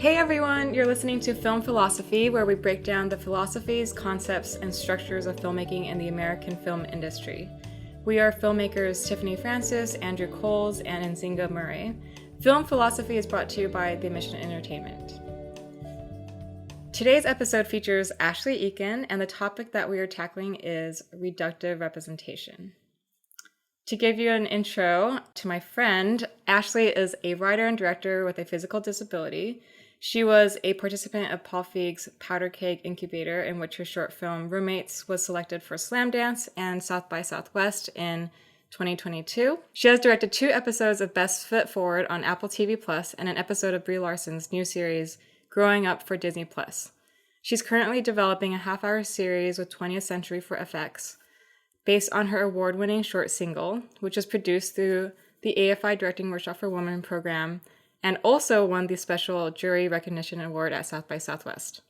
Hey everyone, you're listening to Film Philosophy, where we break down the philosophies, concepts, and structures of filmmaking in the American film industry. We are filmmakers Tiffany Francis, Andrew Coles, and Nzinga Murray. Film Philosophy is brought to you by The Mission Entertainment. Today's episode features Ashley Eakin, and the topic that we are tackling is reductive representation. To give you an intro to my friend, Ashley is a writer and director with a physical disability. She was a participant of Paul Feig's Powder Keg Incubator, in which her short film Roommates was selected for Slamdance and South by Southwest in 2022. She has directed 2 episodes of Best Foot Forward on Apple TV Plus and an episode of Brie Larson's new series Growing Up for Disney Plus. She's currently developing a half-hour series with 20th Century for FX, based on her award-winning short Single, which was produced through the AFI Directing Workshop for Women program and also won the Special Jury Recognition Award at South by Southwest.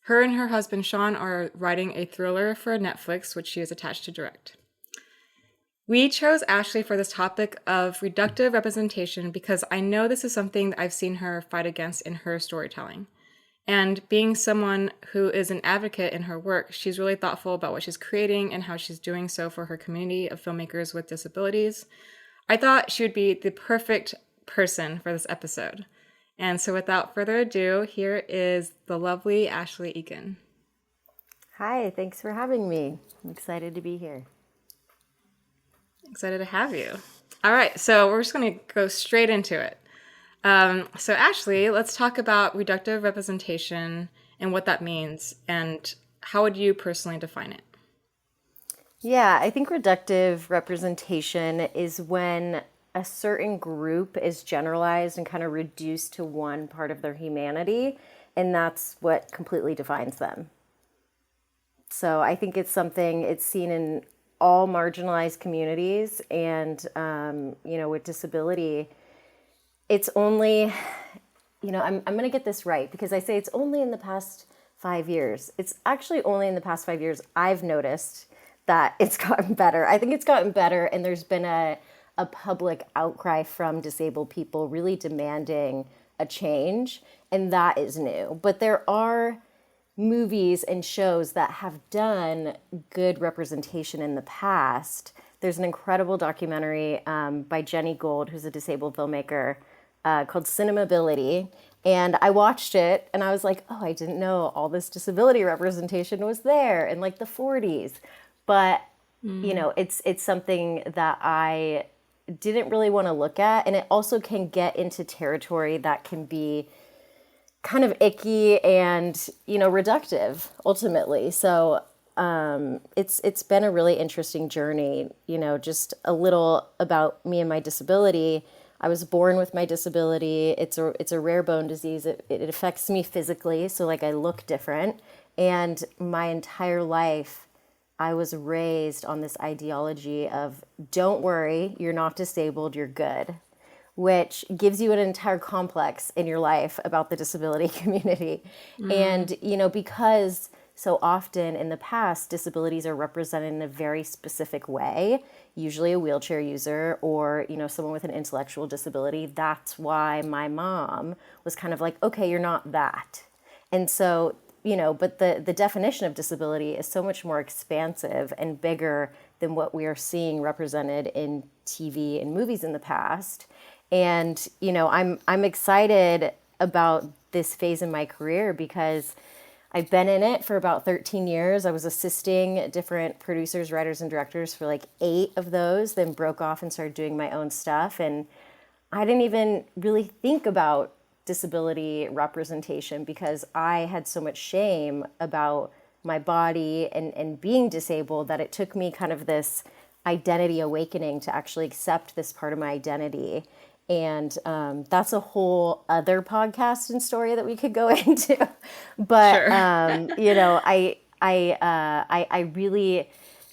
Her and her husband Sean are writing a thriller for Netflix, which she is attached to direct. We chose Ashley for this topic of reductive representation because I know this is something that I've seen her fight against in her storytelling. And being someone who is an advocate in her work, she's really thoughtful about what she's creating and how she's doing so for her community of filmmakers with disabilities. I thought she would be the perfect person for this episode. And so without further ado, here is the lovely Ashley Eakin. Hi, thanks for having me. I'm excited to be here. Excited to have you. All right, so we're just going to go straight into it. So Ashley, let's talk about reductive representation and what that means, and how would you personally define it? Yeah, I think reductive representation is when a certain group is generalized and kind of reduced to one part of their humanity, and that's what completely defines them. So I think it's seen in all marginalized communities, and, with disability, it's only, I'm going to get this right because I say it's only in the past 5 years. It's actually only in the past 5 years I've noticed that it's gotten better. I think it's gotten better, and there's been a public outcry from disabled people really demanding a change, and that is new. But there are movies and shows that have done good representation in the past. There's an incredible documentary by Jenny Gold, who's a disabled filmmaker, called Cinemability. And I watched it and I was like, oh, I didn't know all this disability representation was there in like the 40s. But, it's something that I didn't really want to look at. And it also can get into territory that can be kind of icky and, reductive ultimately. So it's been a really interesting journey, just a little about me and my disability. I was born with my disability. It's a rare bone disease. It affects me physically, so like I look different. And my entire life, I was raised on this ideology of don't worry, you're not disabled, you're good, which gives you an entire complex in your life about the disability community. And, because so often in the past, disabilities are represented in a very specific way, usually a wheelchair user or, someone with an intellectual disability. That's why my mom was kind of like, okay, you're not that. And so, but the definition of disability is so much more expansive and bigger than what we are seeing represented in TV and movies in the past. And, I'm excited about this phase in my career because I've been in it for about 13 years. I was assisting different producers, writers, and directors for like 8 of those, then broke off and started doing my own stuff. And I didn't even really think about disability representation because I had so much shame about my body and being disabled that it took me kind of this identity awakening to actually accept this part of my identity. And that's a whole other podcast and story that we could go into. But, Sure. I really,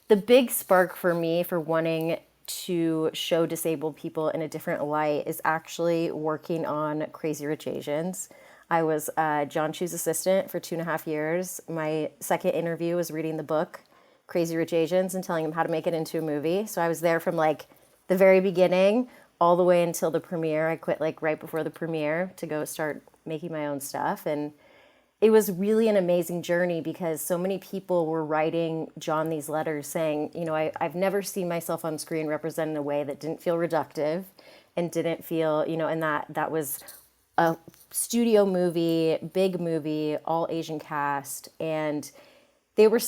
the big spark for me for wanting to show disabled people in a different light is actually working on Crazy Rich Asians. I was John Chu's assistant for 2.5 years. My second interview was reading the book Crazy Rich Asians and telling him how to make it into a movie. So I was there from like the very beginning all the way until the premiere. I quit like right before the premiere to go start making my own stuff. And it was really an amazing journey because so many people were writing John these letters saying, I've never seen myself on screen represented in a way that didn't feel reductive and didn't feel, and that was a studio movie, big movie, all Asian cast. And they were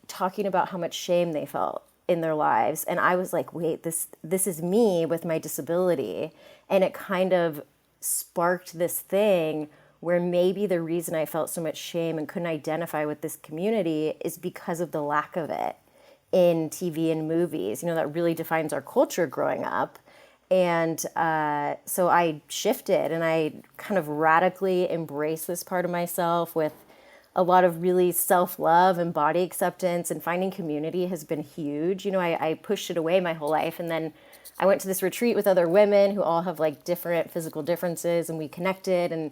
talking about how much shame they felt in their lives. And I was like, wait, this is me with my disability. And it kind of sparked this thing where maybe the reason I felt so much shame and couldn't identify with this community is because of the lack of it in TV and movies. That really defines our culture growing up. And so I shifted and I kind of radically embraced this part of myself with a lot of really self-love and body acceptance, and finding community has been huge. I pushed it away my whole life. And then I went to this retreat with other women who all have like different physical differences, and we connected, and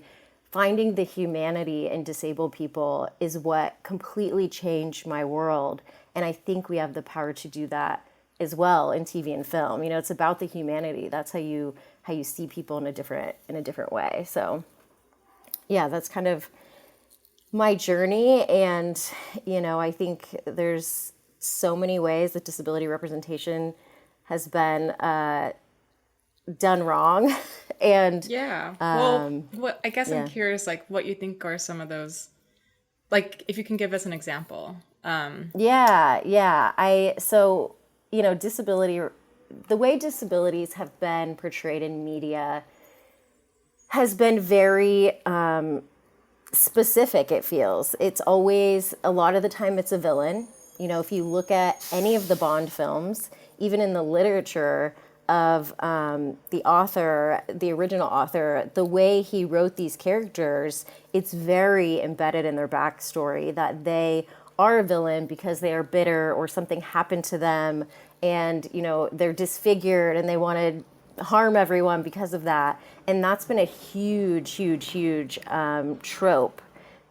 finding the humanity in disabled people is what completely changed my world. And I think we have the power to do that as well in TV and film. It's about the humanity. That's how you see people in a different way. So yeah, that's kind of my journey. And, I think there's so many ways that disability representation has been done wrong. And Yeah. Well, I guess I'm yeah. curious, like, what you think are some of those, like, if you can give us an example. So, disability, the way disabilities have been portrayed in media has been very specific, it feels. It's always, a lot of the time, it's a villain. If you look at any of the Bond films, even in the literature of the author, the original author, the way he wrote these characters, it's very embedded in their backstory that they are a villain because they are bitter or something happened to them, and they're disfigured and they want to harm everyone because of that. And that's been a huge trope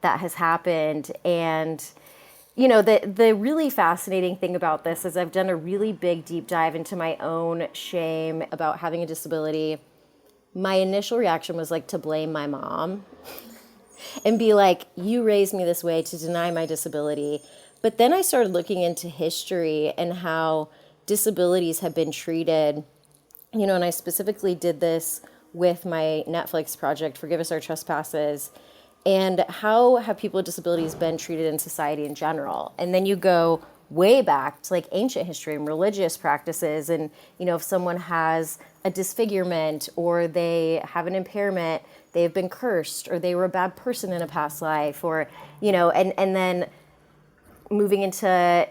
that has happened. And the really fascinating thing about this is I've done a really big deep dive into my own shame about having a disability. My initial reaction was like to blame my mom and be like, you raised me this way, to deny my disability. But then I started looking into history and how disabilities have been treated, and I specifically did this with my Netflix project, Forgive Us Our Trespasses, and how have people with disabilities been treated in society in general. And then you go way back to like ancient history and religious practices. And, if someone has a disfigurement or they have an impairment, they've been cursed or they were a bad person in a past life, or, and then moving into, the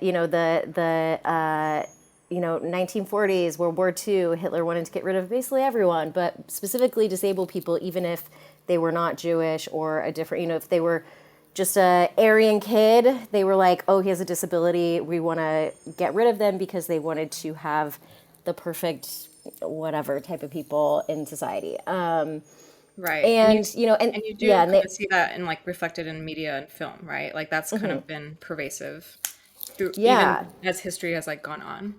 1940s, World War II, Hitler wanted to get rid of basically everyone, but specifically disabled people, even if they were not Jewish or a different, if they were just a Aryan kid, they were like, oh, he has a disability, we want to get rid of them, because they wanted to have the perfect whatever type of people in society. Right. And, And you do yeah, and kind they, of see that in like reflected in media and film, right? Like that's kind of been pervasive through even yeah. as history has like gone on.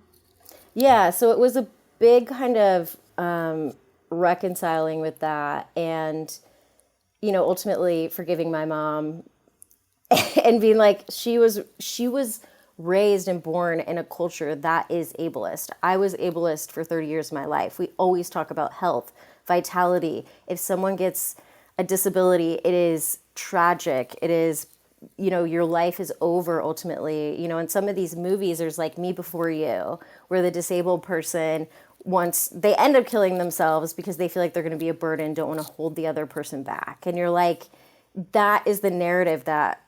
Yeah, so it was a big kind of reconciling with that, and ultimately forgiving my mom and being like, she was raised and born in a culture that is ableist. I was ableist for 30 years of my life. We always talk about health, vitality. If someone gets a disability, it is tragic. It is, your life is over ultimately. In some of these movies, there's like Me Before You, where the disabled person, once they end up killing themselves because they feel like they're going to be a burden, don't want to hold the other person back. And you're like, that is the narrative that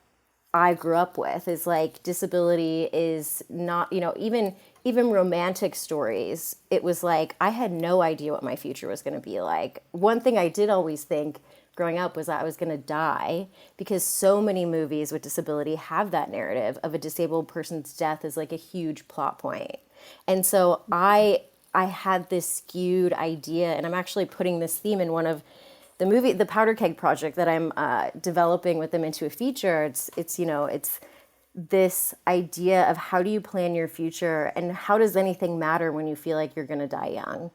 I grew up with, is like disability is not, even romantic stories. It was like, I had no idea what my future was going to be like. One thing I did always think growing up was that I was going to die, because so many movies with disability have that narrative of a disabled person's death as like a huge plot point. And so I had this skewed idea, and I'm actually putting this theme in one of the Powder Keg project that I'm developing with them into a feature. It's this idea of how do you plan your future, and how does anything matter when you feel like you're going to die young?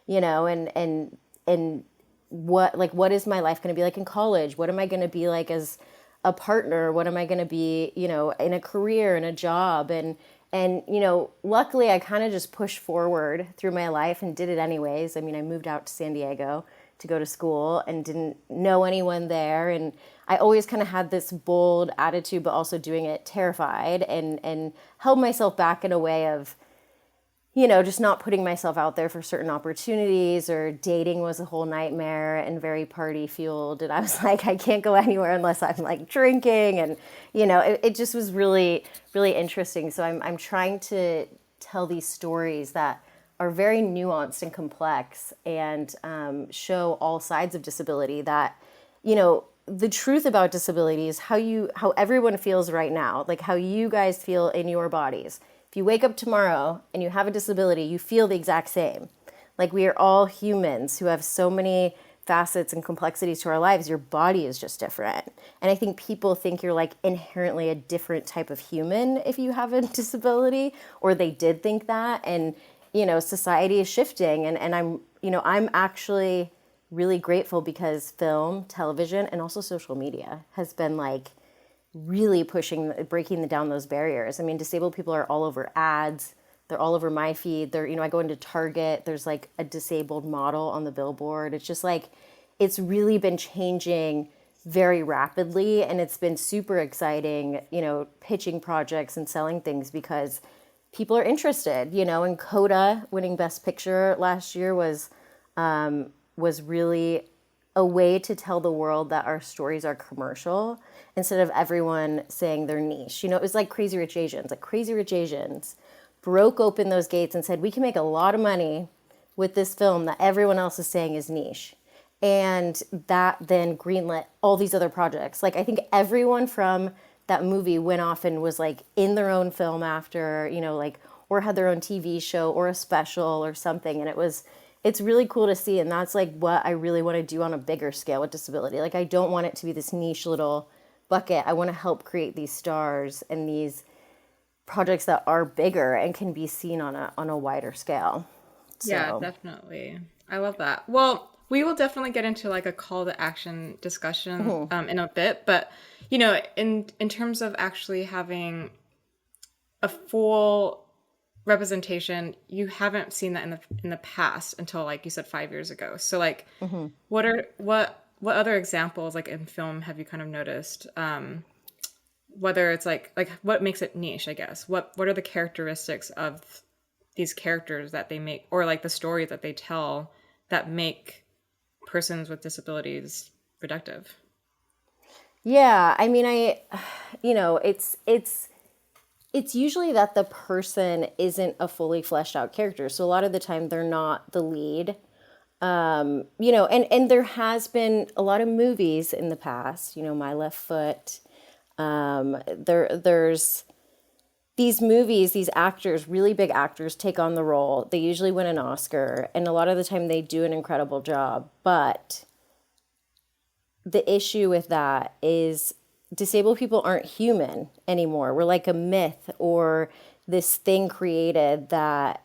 and what is my life going to be like in college? What am I going to be like as a partner? What am I going to be, in a career, in a job? And luckily I kind of just pushed forward through my life and did it anyways. I mean, I moved out to San Diego to go to school and didn't know anyone there, and I always kind of had this bold attitude, but also doing it terrified, and held myself back in a way of, just not putting myself out there for certain opportunities, or dating was a whole nightmare and very party fueled. And I was like, I can't go anywhere unless I'm like drinking. And, it just was really, really interesting. So I'm trying to tell these stories that are very nuanced and complex, and show all sides of disability, that, the truth about disability is how everyone feels right now, like how you guys feel in your bodies. If you wake up tomorrow and you have a disability, you feel the exact same. Like, we are all humans who have so many facets and complexities to our lives. Your body is just different. And I think people think you're like inherently a different type of human if you have a disability, or they did think that. And, society is shifting. And I'm actually really grateful because film, television, and also social media has been like really breaking down those barriers. I mean, disabled people are all over ads. They're all over my feed. I go into Target, there's like a disabled model on the billboard. It's just like, it's really been changing very rapidly. And it's been super exciting, pitching projects and selling things because people are interested, and Coda winning Best Picture last year was really a way to tell the world that our stories are commercial instead of everyone saying they're niche. It was like Crazy Rich Asians. Like, Crazy Rich Asians broke open those gates and said, we can make a lot of money with this film that everyone else is saying is niche. And that then greenlit all these other projects. Like, I think everyone from that movie went off and was like in their own film after, or had their own TV show or a special or something. And it's really cool to see. And that's like what I really want to do on a bigger scale with disability. Like, I don't want it to be this niche little bucket. I want to help create these stars and these projects that are bigger and can be seen on a wider scale. Yeah, So, definitely. I love that. Well, we will definitely get into like a call to action discussion in a bit, but in terms of actually having a full representation, you haven't seen that in the past until, like you said, 5 years ago. So like, what other examples, like in film, have you kind of noticed? Whether it's like what makes it niche, I guess. What are the characteristics of these characters that they make, or like the stories that they tell that make persons with disabilities reductive? yeah, I mean, it's usually that the person isn't a fully fleshed out character. So a lot of the time they're not the lead. And there has been a lot of movies in the past, My Left Foot. There's these movies, these actors, really big actors take on the role. They usually win an Oscar, and a lot of the time they do an incredible job. But the issue with that is disabled people aren't human anymore. We're like a myth or this thing created that,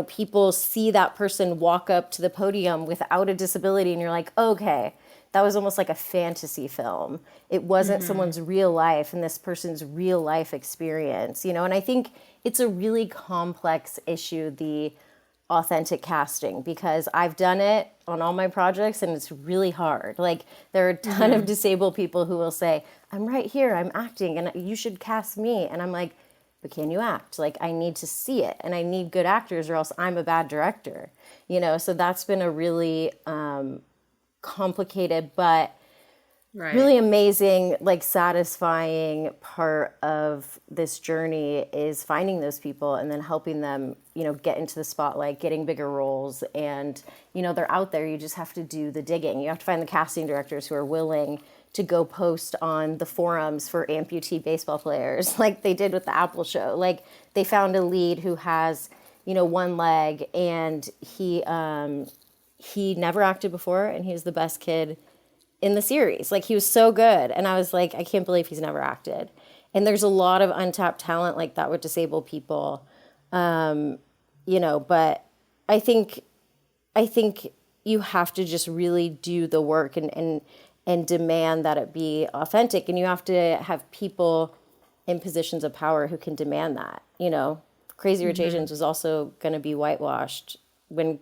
people see that person walk up to the podium without a disability and you're like, okay, that was almost like a fantasy film. It wasn't someone's real life and this person's real life experience, and I think it's a really complex issue, the authentic casting, because I've done it on all my projects and it's really hard. Like, there are a ton of disabled people who will say, I'm right here, I'm acting and you should cast me. And I'm like, but can you act? Like, I need to see it and I need good actors or else I'm a bad director. So that's been a really complicated but really amazing, like satisfying part of this journey is finding those people and then helping them, get into the spotlight, getting bigger roles. And, they're out there. You just have to do the digging. You have to find the casting directors who are willing to go post on the forums for amputee baseball players like they did with the Apple show. Like, they found a lead who has, one leg, and he never acted before and he was the best kid in the series. Like, he was so good. And I was like, I can't believe he's never acted. And there's a lot of untapped talent like that with disabled people. But I think I think you have to just really do the work and demand that it be authentic. And you have to have people in positions of power who can demand that. Crazy Rich Mm-hmm. Asians was also going to be whitewashed when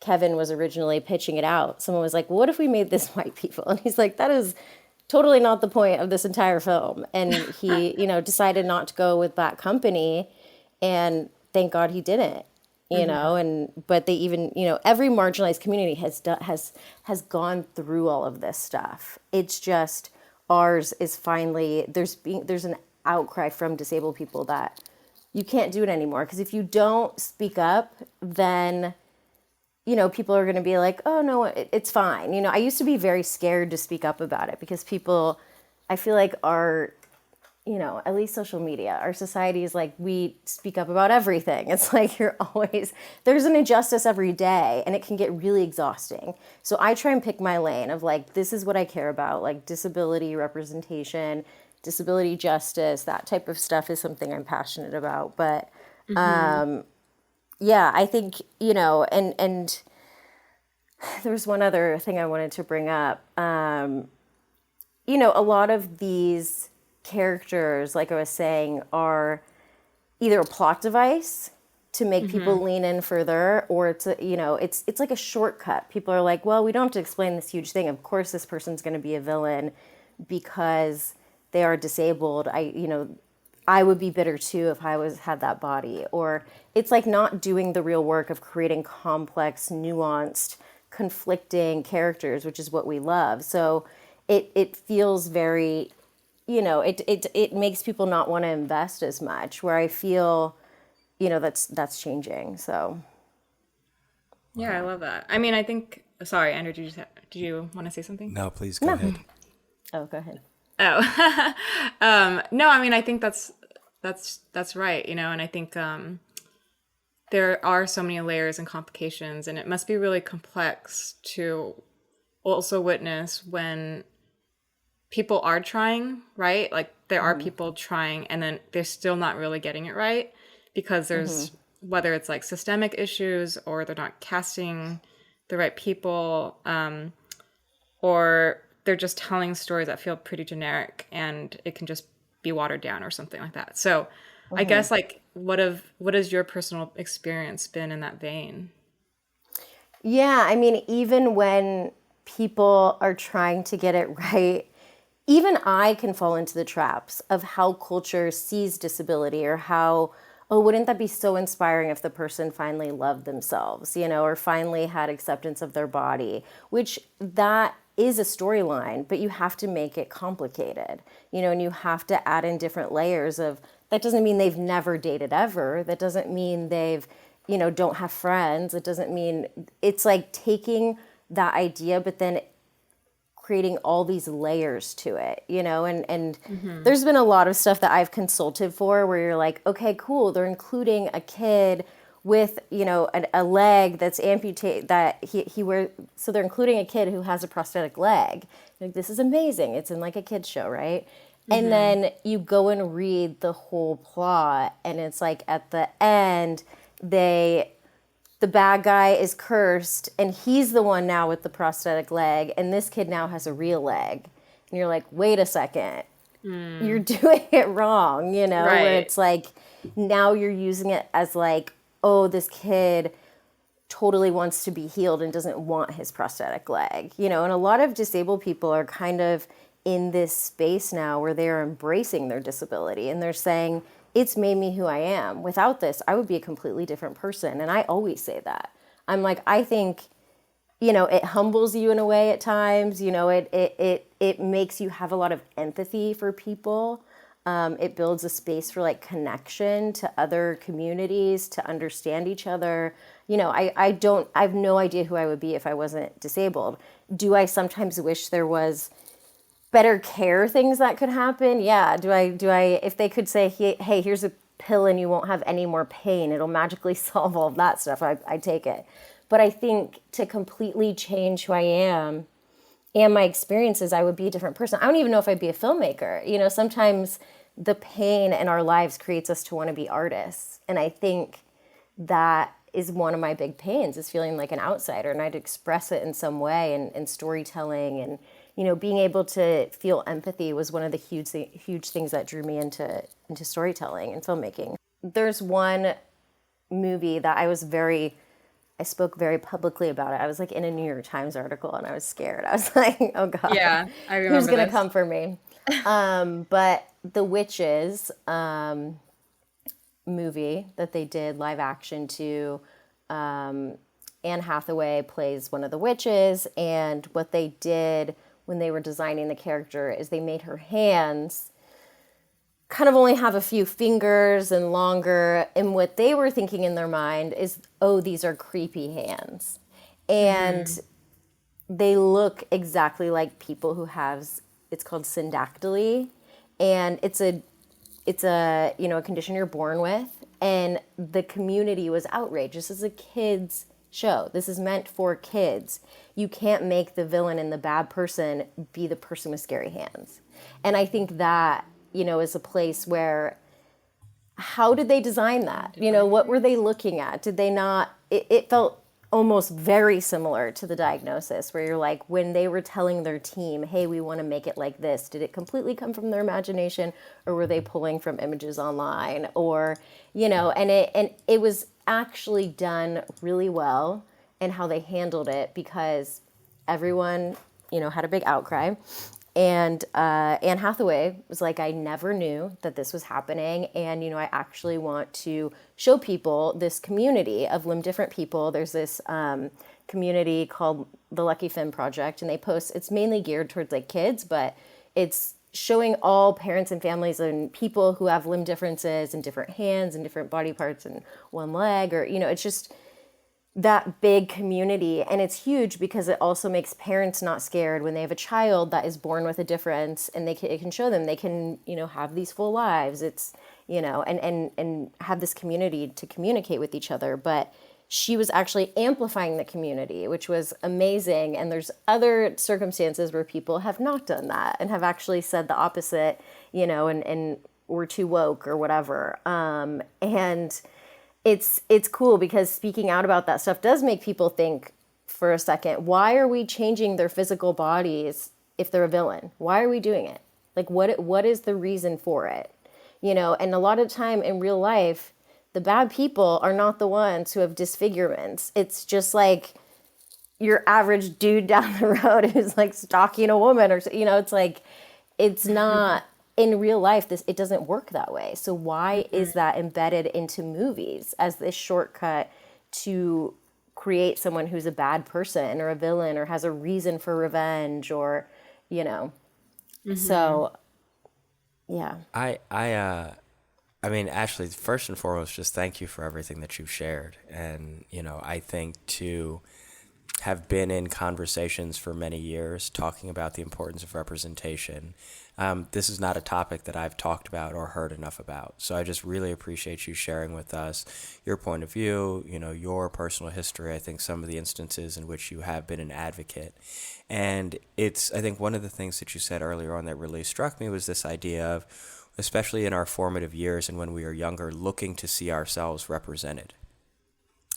Kevin was originally pitching it out. Someone was like, well, what if we made this white people? And he's like, that is totally not the point of this entire film. And he, decided not to go with that company. And thank God he didn't, Mm-hmm. but they even, every marginalized community has gone through all of this stuff. It's just ours is finally, there's an outcry from disabled people that you can't do it anymore. Because if you don't speak up, then people are going to be like, oh, no, it's fine. I used to be very scared to speak up about it because people, I feel like at least social media, our society is like, we speak up about everything. It's like there's an injustice every day and it can get really exhausting. So I try and pick my lane of like, this is what I care about, like disability representation, disability justice, that type of stuff is something I'm passionate about. But Mm-hmm. yeah, I think, and there was one other thing I wanted to bring up. A lot of these characters, like I was saying, are either a plot device to make Mm-hmm. people lean in further, or it's like a shortcut. People are like, well, we don't have to explain this huge thing. Of course, this person's going to be a villain because they are disabled. I would be bitter too if I had that body. Or it's like not doing the real work of creating complex, nuanced, conflicting characters, which is what we love. So it feels very, it makes people not want to invest as much. Where I feel, that's changing. So Yeah, I love that. I mean, I think. Sorry, Andrew. Did you want to say something? No, please go no. ahead. Oh, go ahead. Oh, no. I mean, I think that's right. And I think there are so many layers and complications, and it must be really complex to also witness when people are trying, right? Like there are people trying, and then they're still not really getting it right because there's whether it's like systemic issues or they're not casting the right people, or they're just telling stories that feel pretty generic and it can just be watered down or something like that. So I guess like what has your personal experience been in that vein? Yeah, I mean, even when people are trying to get it right, even I can fall into the traps of how culture sees disability or how, oh, wouldn't that be so inspiring if the person finally loved themselves, or finally had acceptance of their body, which that is a storyline, but you have to make it complicated, and you have to add in different layers of, that doesn't mean they've never dated ever. That doesn't mean they've, don't have friends. It doesn't mean, it's like taking that idea, but then creating all these layers to it, and Mm-hmm. there's been a lot of stuff that I've consulted for where you're like, okay, cool. They're including a kid with, a leg that's amputated that he wears. So they're including a kid who has a prosthetic leg. Like, this is amazing. It's in like a kid's show, right? And Mm-hmm. then you go and read the whole plot and it's like at the end, the bad guy is cursed and he's the one now with the prosthetic leg and this kid now has a real leg. And you're like, wait a second, you're Mm. doing it wrong, where Right. it's like now you're using it as like, oh, this kid totally wants to be healed and doesn't want his prosthetic leg, and a lot of disabled people are kind of in this space now where they're embracing their disability and they're saying, it's made me who I am. Without this, I would be a completely different person. And I always say that. I'm like, I think, it humbles you in a way at times, it makes you have a lot of empathy for people. It builds a space for like connection to other communities, to understand each other. I have no idea who I would be if I wasn't disabled. Do I sometimes wish there was better care things that could happen? Yeah. Do I, if they could say, hey, here's a pill and you won't have any more pain, it'll magically solve all of that stuff, I take it. But I think to completely change who I am and my experiences, I would be a different person. I don't even know if I'd be a filmmaker. Sometimes the pain in our lives creates us to want to be artists. And I think that is one of my big pains, is feeling like an outsider, and I'd express it in some way, and storytelling, and being able to feel empathy was one of the huge things that drew me into storytelling and filmmaking. There's one movie that I spoke very publicly about it. I was like in a New York Times article, and I was scared. I was like, oh God, Yeah, I who's remember going to this. come for me? But The Witches movie that they did live action to, Anne Hathaway plays one of the witches. And what they did when they were designing the character is they made her hands kind of only have a few fingers and longer. And what they were thinking in their mind is, oh, these are creepy hands. And they look exactly like people who have, it's called syndactyly. And it's a a condition you're born with. And the community was outraged. This is a kid's show. This is meant for kids. You can't make the villain and the bad person be the person with scary hands. And I think that, is a place where, how did they design that? What were they looking at? Did they not, it felt almost very similar to the diagnosis, where you're like, when they were telling their team, hey, we want to make it like this, did it completely come from their imagination, or were they pulling from images online? Or, and it was actually done really well in how they handled it, because everyone, had a big outcry. And Anne Hathaway was like, I never knew that this was happening. And, I actually want to show people this community of limb different people. There's this community called the Lucky Finn Project, and they post, it's mainly geared towards like kids, but it's showing all parents and families and people who have limb differences and different hands and different body parts and one leg, or, it's just that big community. And it's huge because it also makes parents not scared when they have a child that is born with a difference, and it can show them they can, have these full lives. It's, and have this community to communicate with each other. But she was actually amplifying the community, which was amazing. And there's other circumstances where people have not done that and have actually said the opposite, and we're too woke or whatever. And it's cool because speaking out about that stuff does make people think for a second, why are we changing their physical bodies if they're a villain? Why are we doing it? Like, what is the reason for it? And a lot of time in real life, the bad people are not the ones who have disfigurements. It's just like your average dude down the road who's like stalking a woman, or, it's like, it's not in real life, it doesn't work that way. So why is that embedded into movies as this shortcut to create someone who's a bad person or a villain or has a reason for revenge, or, So, yeah. I mean, Ashley, first and foremost, just thank you for everything that you've shared. And, I think to have been in conversations for many years talking about the importance of representation, this is not a topic that I've talked about or heard enough about. So I just really appreciate you sharing with us your point of view, your personal history. I think some of the instances in which you have been an advocate. And I think one of the things that you said earlier on that really struck me was this idea of, especially in our formative years and when we are younger, looking to see ourselves represented.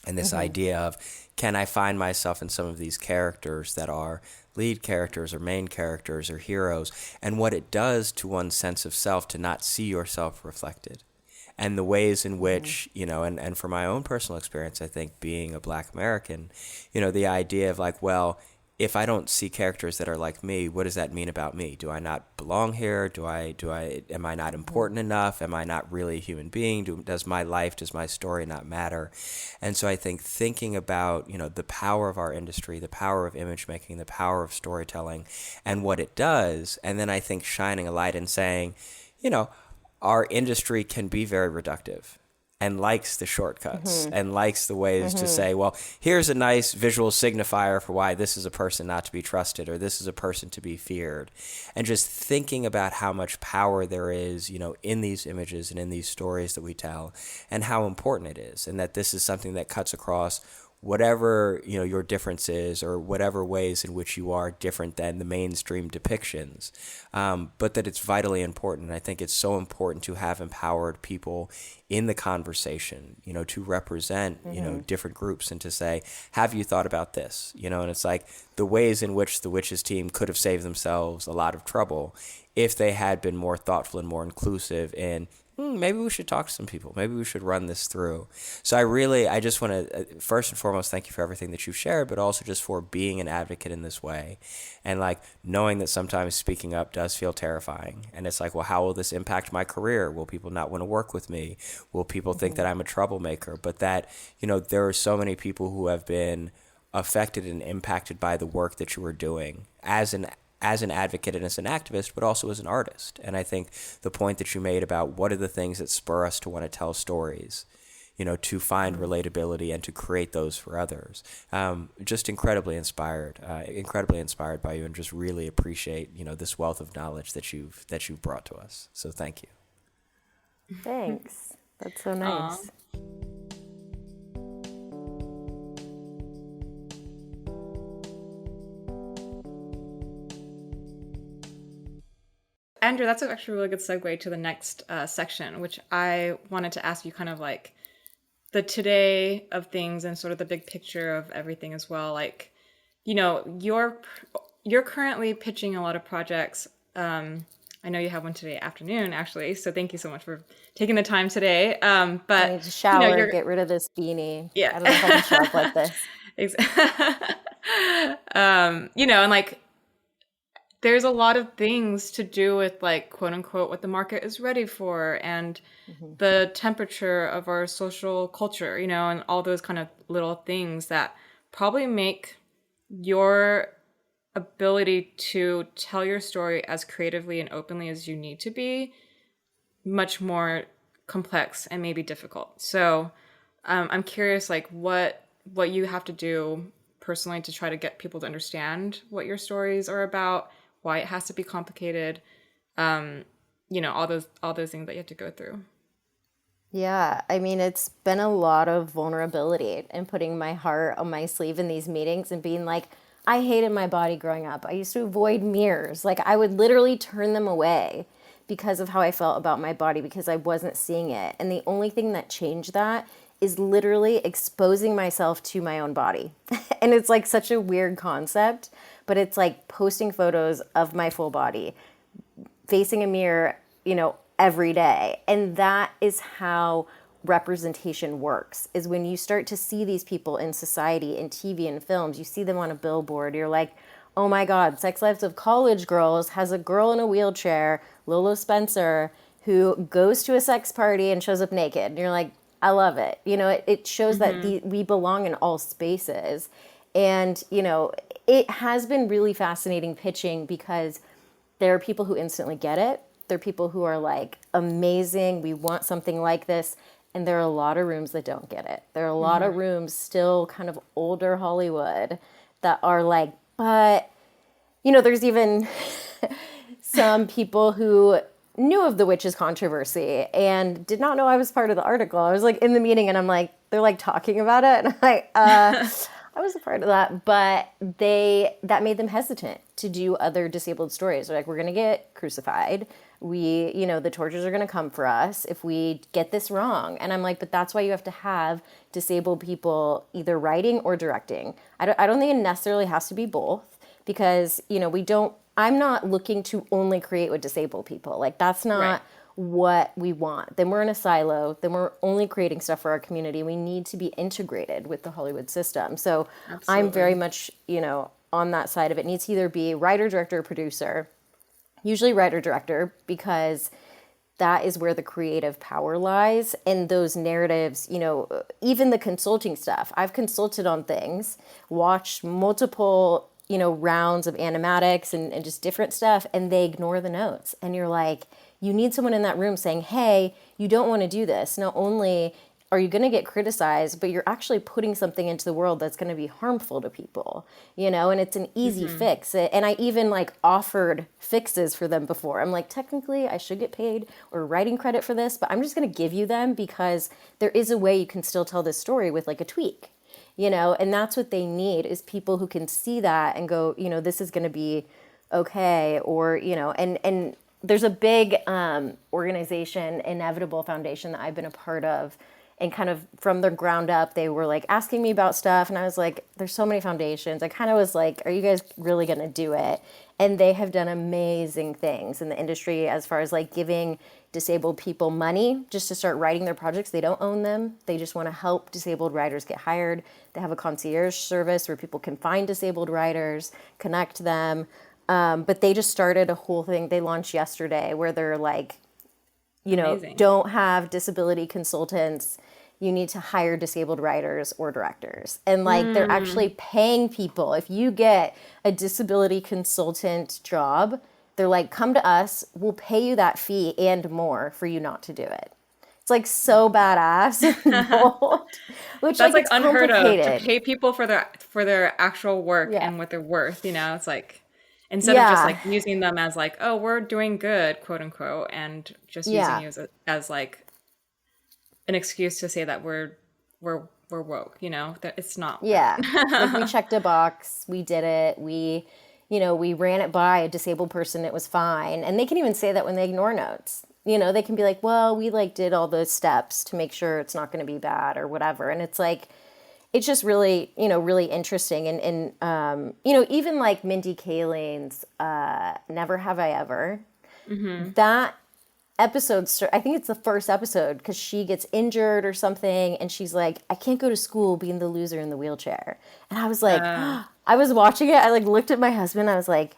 And this idea of, can I find myself in some of these characters that are lead characters or main characters or heroes, and what it does to one's sense of self to not see yourself reflected. And the ways in which, and from my own personal experience, I think being a Black American, the idea of like, well, if I don't see characters that are like me, what does that mean about me? Do I not belong here? Am I not important enough? Am I not really a human being? Does my story not matter? And so I think thinking about, the power of our industry, the power of image making, the power of storytelling and what it does. And then I think shining a light and saying, our industry can be very reductive and likes the shortcuts and likes the ways to say, well, here's a nice visual signifier for why this is a person not to be trusted or this is a person to be feared. And just thinking about how much power there is, in these images and in these stories that we tell and how important it is, and that this is something that cuts across whatever, your differences or whatever ways in which you are different than the mainstream depictions, but that it's vitally important. And I think it's so important to have empowered people in the conversation, to represent, different groups and to say, have you thought about this? And it's like the ways in which the Witches team could have saved themselves a lot of trouble if they had been more thoughtful and more inclusive in, maybe we should talk to some people. Maybe we should run this through. So I just want to, first and foremost, thank you for everything that you've shared, but also just for being an advocate in this way. And like knowing that sometimes speaking up does feel terrifying. And it's like, well, how will this impact my career? Will people not want to work with me? Will people think that I'm a troublemaker? But that, there are so many people who have been affected and impacted by the work that you are doing as an advocate and as an activist, but also as an artist. And I think the point that you made about what are the things that spur us to want to tell stories, to find relatability and to create those for others, just incredibly inspired by you, and just really appreciate, this wealth of knowledge that you've brought to us. So thank you. Thanks. That's so nice. Aw. Andrew, that's actually a really good segue to the next section, which I wanted to ask you kind of like the today of things and sort of the big picture of everything as well. Like, you're currently pitching a lot of projects. I know you have one today afternoon, actually. So thank you so much for taking the time today. But I need to shower, get rid of this beanie. Yeah. I don't know if I can show up like this. And like, there's a lot of things to do with like, quote unquote, what the market is ready for and the temperature of our social culture, and all those kind of little things that probably make your ability to tell your story as creatively and openly as you need to be much more complex and maybe difficult. So I'm curious, like what you have to do personally to try to get people to understand what your stories are about, why it has to be complicated, all those things that you have to go through. Yeah, I mean, it's been a lot of vulnerability and putting my heart on my sleeve in these meetings and being like, I hated my body growing up. I used to avoid mirrors. Like I would literally turn them away because of how I felt about my body because I wasn't seeing it. And the only thing that changed that is literally exposing myself to my own body. And it's like such a weird concept, but it's like posting photos of my full body, facing a mirror, every day. And that is how representation works, is when you start to see these people in society, in TV and films, you see them on a billboard, you're like, oh my God, Sex Lives of College Girls has a girl in a wheelchair, Lolo Spencer, who goes to a sex party and shows up naked. And you're like, I love it. It shows that we belong in all spaces. And, it has been really fascinating pitching because there are people who instantly get it. There are people who are like, amazing, we want something like this. And there are a lot of rooms that don't get it. There are a lot of rooms still kind of older Hollywood that are like, but, there's even some people who knew of the witches controversy and did not know I was part of the article. I was like in the meeting and I'm like, they're like talking about it. And I'm like, I was a part of that, but that made them hesitant to do other disabled stories. They're like, we're going to get crucified. The tortures are going to come for us if we get this wrong. And I'm like, but that's why you have to have disabled people either writing or directing. I don't think it necessarily has to be both because, I'm not looking to only create with disabled people. Like that's not what we want. Then we're in a silo. Then we're only creating stuff for our community. We need to be integrated with the Hollywood system. So I'm very much, on that side of it. It needs to either be writer, director, or producer. Usually writer, director, because that is where the creative power lies. And those narratives, even the consulting stuff. I've consulted on things, watched multiple rounds of animatics and just different stuff, and they ignore the notes. And you're like, you need someone in that room saying, hey, you don't want to do this. Not only are you going to get criticized, but you're actually putting something into the world that's going to be harmful to people, and it's an easy fix. And I even like offered fixes for them before. I'm like, technically I should get paid or writing credit for this, but I'm just going to give you them because there is a way you can still tell this story with like a tweak. and that's what they need, is people who can see that and go, this is going to be okay. Or, and there's a big organization, Inevitable Foundation, that I've been a part of. And kind of from the ground up, they were like asking me about stuff. And I was like, there's so many foundations. I kind of was like, are you guys really going to do it? And they have done amazing things in the industry as far as like giving disabled people money just to start writing their projects. They don't own them. They just want to help disabled writers get hired. They have a concierge service where people can find disabled writers, connect them. But they just started a whole thing. They launched yesterday where they're like, Amazing. don't have disability consultants. You need to hire disabled writers or directors. And like they're actually paying people. If you get a disability consultant job, they're like, come to us, we'll pay you that fee and more for you not to do it. It's like so badass and bold, which That's like it's unheard of, to complicated. pay people for their actual work Yeah. and what they're worth. It's like, instead of just Yeah. like using them as like, oh, we're doing good, quote unquote, and just using Yeah. you as like an excuse to say that we're woke. That it's not. Yeah. Like we checked a box, we did it, we ran it by a disabled person, it was fine. And they can even say that when they ignore notes. They can be like, well, we like did all those steps to make sure it's not going to be bad or whatever. And it's like, it's just really, really interesting. And even like Mindy Kaling's Never Have I Ever, that episode, I think it's the first episode, because she gets injured or something. And she's like, I can't go to school being the loser in the wheelchair. And I was like, I was watching it. I like looked at my husband. I was like,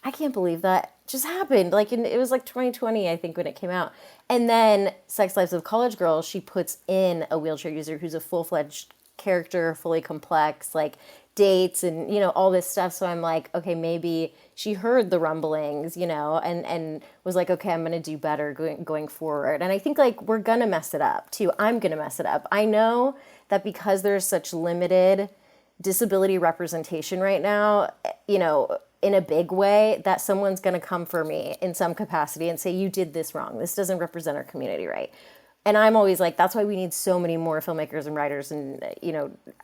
I can't believe that just happened. Like, it was like 2020, I think, when it came out. And then Sex Lives of College Girls, she puts in a wheelchair user who's a full-fledged character, fully complex, like dates and, all this stuff. So I'm like, okay, maybe she heard the rumblings, and was like, okay, I'm going to do better going forward. And I think like we're going to mess it up too. I'm going to mess it up. I know that because there's such limited disability representation right now, in a big way, that someone's going to come for me in some capacity and say, you did this wrong. This doesn't represent our community right. And I'm always like, that's why we need so many more filmmakers and writers and,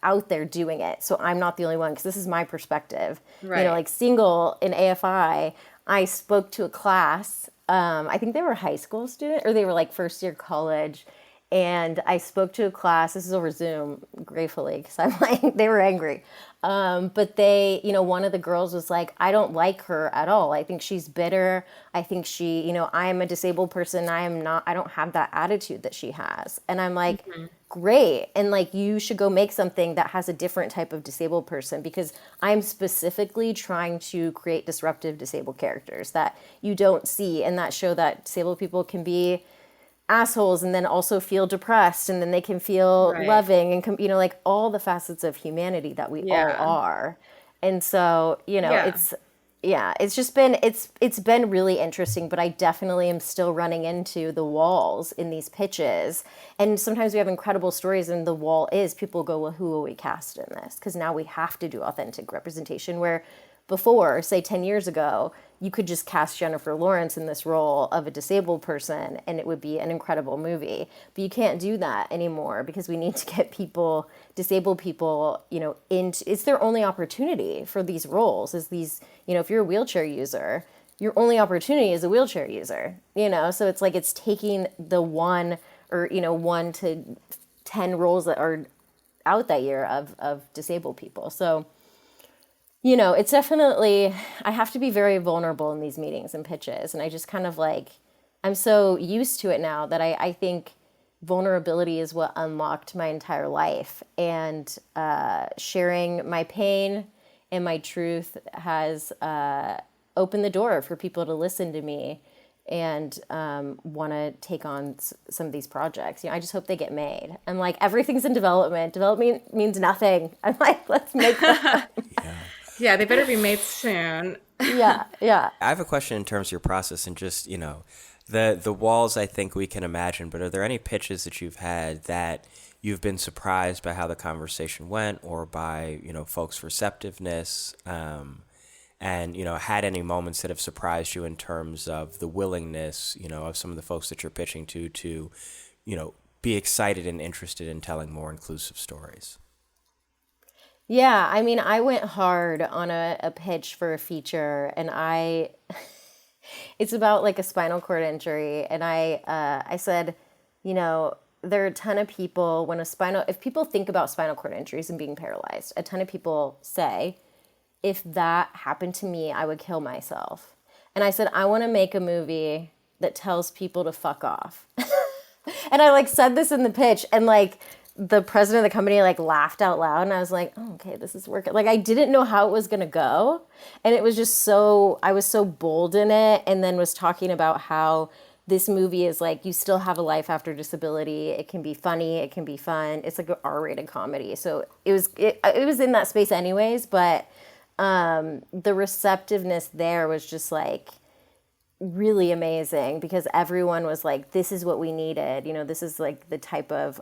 out there doing it. So I'm not the only one, because this is my perspective. Right. Like Single in AFI, I spoke to a class. I think they were high school student, or they were like first year college. And I spoke to a class, this is over Zoom, gratefully, because I'm like, they were angry. But they, one of the girls was like, I don't like her at all. I think she's bitter. I think she, I am a disabled person. I don't have that attitude that she has. And I'm like, great. And like, you should go make something that has a different type of disabled person, because I'm specifically trying to create disruptive disabled characters that you don't see, and that show that disabled people can be assholes and then also feel depressed, and then they can feel Right. loving and like all the facets of humanity that we all are. And so it's just been it's been really interesting, but I definitely am still running into the walls in these pitches. And sometimes we have incredible stories, and the wall is people go, well, who will we cast in this, because now we have to do authentic representation, where before, say 10 years ago, you could just cast Jennifer Lawrence in this role of a disabled person and it would be an incredible movie. But you can't do that anymore, because we need to get people, disabled people, into, it's their only opportunity for these roles, is these, if you're a wheelchair user, your only opportunity is a wheelchair user, so it's like, it's taking the 1 to 10 roles that are out that year of disabled people. So it's definitely, I have to be very vulnerable in these meetings and pitches. And I just kind of like, I'm so used to it now that I think vulnerability is what unlocked my entire life. And sharing my pain and my truth has opened the door for people to listen to me and want to take on some of these projects. I just hope they get made. I'm like, everything's in development. Development means nothing. I'm like, let's make them. Yeah, they better be made soon. Yeah. I have a question in terms of your process and just, the walls I think we can imagine, but are there any pitches that you've had that you've been surprised by how the conversation went, or by, folks' receptiveness, and, had any moments that have surprised you in terms of the willingness, of some of the folks that you're pitching to, be excited and interested in telling more inclusive stories? Yeah, I mean, I went hard on a pitch for a feature, and it's about like a spinal cord injury, and I said, you know, there are a ton of people if people think about spinal cord injuries and being paralyzed, a ton of people say, if that happened to me, I would kill myself. And I said, I want to make a movie that tells people to fuck off. And I like said this in the pitch, and like the president of the company like laughed out loud, and I was like, oh, okay, this is working. Like I didn't know how it was gonna go. And it was just I was so bold in it, and then was talking about how this movie is like, you still have a life after disability. It can be funny, it can be fun. It's like an R-rated comedy. So it was in that space anyways, but the receptiveness there was just like really amazing, because everyone was like, this is what we needed. You know, this is like the type of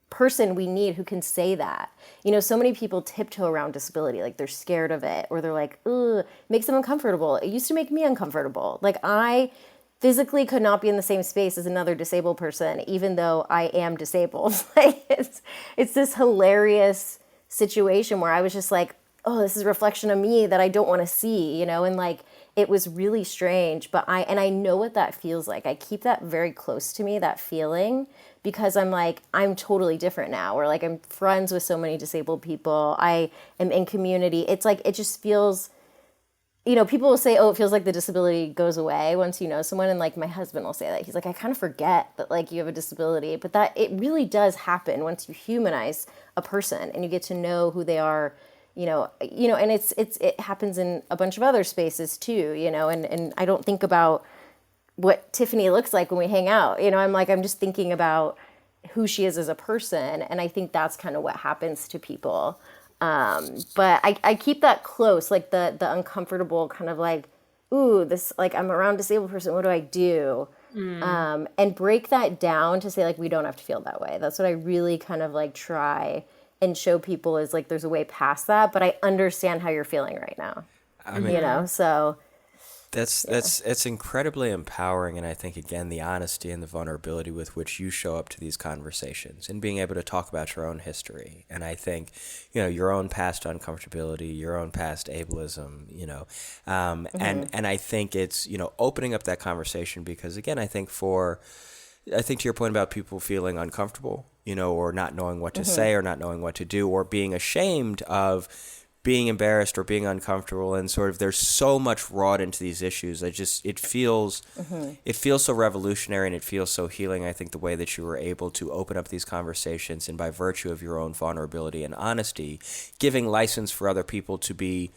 person we need who can say that. You know, so many people tiptoe around disability, like they're scared of it, or they're like, ugh, it makes them uncomfortable. It used to make me uncomfortable. Like I physically could not be in the same space as another disabled person, even though I am disabled. Like it's this hilarious situation where I was just like, oh, this is a reflection of me that I don't want to see, you know, and like it was really strange, but I know what that feels like. I keep that very close to me, that feeling, because I'm like, I'm totally different now. Or like I'm friends with so many disabled people. I am in community. It's like, it just feels, you know, people will say, oh, it feels like the disability goes away once you know someone. And like my husband will say that. He's like, I kind of forget that like you have a disability, but that it really does happen once you humanize a person and you get to know who they are, and it happens in a bunch of other spaces too, you know, and I don't think about what Tiffany looks like when we hang out. You know, I'm just thinking about who she is as a person. And I think that's kind of what happens to people. But I keep that close, like the uncomfortable kind of like, ooh, this, like I'm around a disabled person, what do I do? And break that down to say like, we don't have to feel that way. That's what I really kind of like try and show people, is like, there's a way past that, but I understand how you're feeling right now. I mean, You know, so it's incredibly empowering, and I think again the honesty and the vulnerability with which you show up to these conversations and being able to talk about your own history, and I think your own past uncomfortability, your own past ableism, and I think it's opening up that conversation, because again I think to your point about people feeling uncomfortable, or not knowing what to say or not knowing what to do or being ashamed of being embarrassed or being uncomfortable, and sort of there's so much wrought into these issues. It feels so revolutionary, and it feels so healing. I think the way that you were able to open up these conversations, and by virtue of your own vulnerability and honesty, giving license for other people to be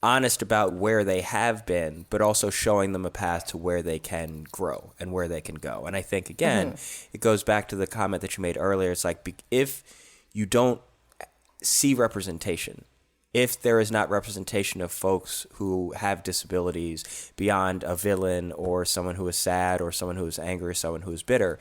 honest about where they have been, but also showing them a path to where they can grow and where they can go. And I think, again, it goes back to the comment that you made earlier. It's like, if you don't see representation, if there is not representation of folks who have disabilities beyond a villain or someone who is sad or someone who is angry or someone who is bitter,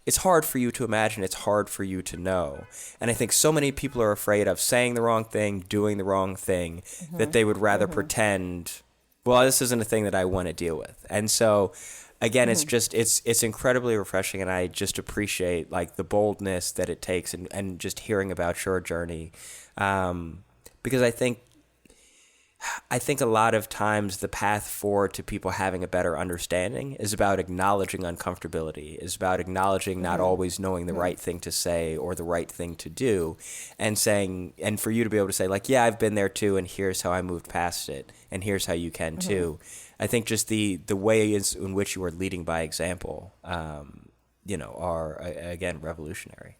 it's hard for you to imagine, it's hard for you to know. And I think so many people are afraid of saying the wrong thing, doing the wrong thing, that they would rather pretend, well, this isn't a thing that I want to deal with. And so, again, it's just, it's incredibly refreshing, and I just appreciate like the boldness that it takes, and just hearing about your journey. Because I think a lot of times the path forward to people having a better understanding is about acknowledging uncomfortability, is about acknowledging not always knowing the right thing to say or the right thing to do, and for you to be able to say like, yeah, I've been there too, and here's how I moved past it, and here's how you can too. I think just the way in which you are leading by example, are again revolutionary.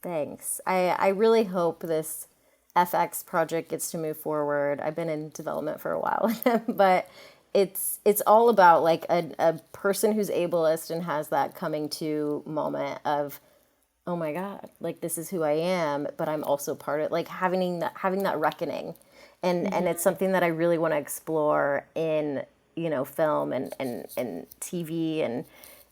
thanks. I really hope this FX project gets to move forward. I've been in development for a while with them, but it's all about like a person who's ableist and has that coming to moment of, oh my God, like this is who I am, but I'm also part of, like having that reckoning. And it's something that I really want to explore in, film and TV, and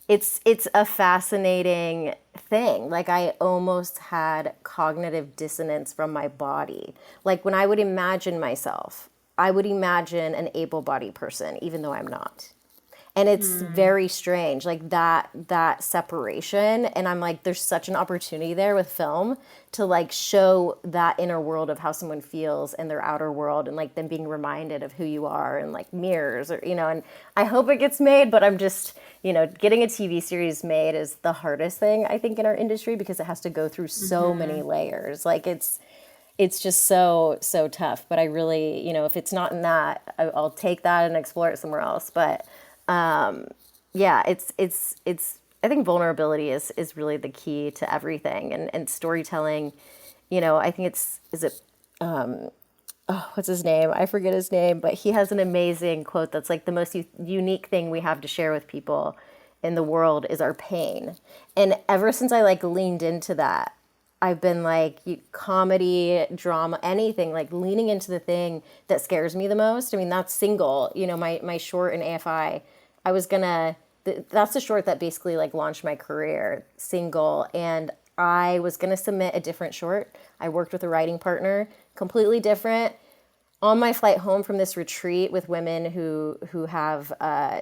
it's a fascinating thing. Like I almost had cognitive dissonance from my body. Like when I would imagine myself, I would imagine an able-bodied person, even though I'm not. And it's very strange, like that separation. And I'm like, there's such an opportunity there with film to like show that inner world of how someone feels in their outer world, and like them being reminded of who you are, and like mirrors, or and I hope it gets made, but I'm just, getting a TV series made is the hardest thing I think in our industry, because it has to go through so many layers. Like it's just so tough. But I really, if it's not in that, I'll take that and explore it somewhere else. But yeah, it's I think vulnerability is really the key to everything, and storytelling. I think is it what's his name? I forget his name, but he has an amazing quote that's like, the most unique thing we have to share with people in the world is our pain. And ever since I like leaned into that, I've been like, comedy, drama, anything, like leaning into the thing that scares me the most. I mean, that's Single, my short in AFI. I was gonna, that's the short that basically like launched my career, Single. And I was gonna submit a different short. I worked with a writing partner, completely different. On my flight home from this retreat with women who have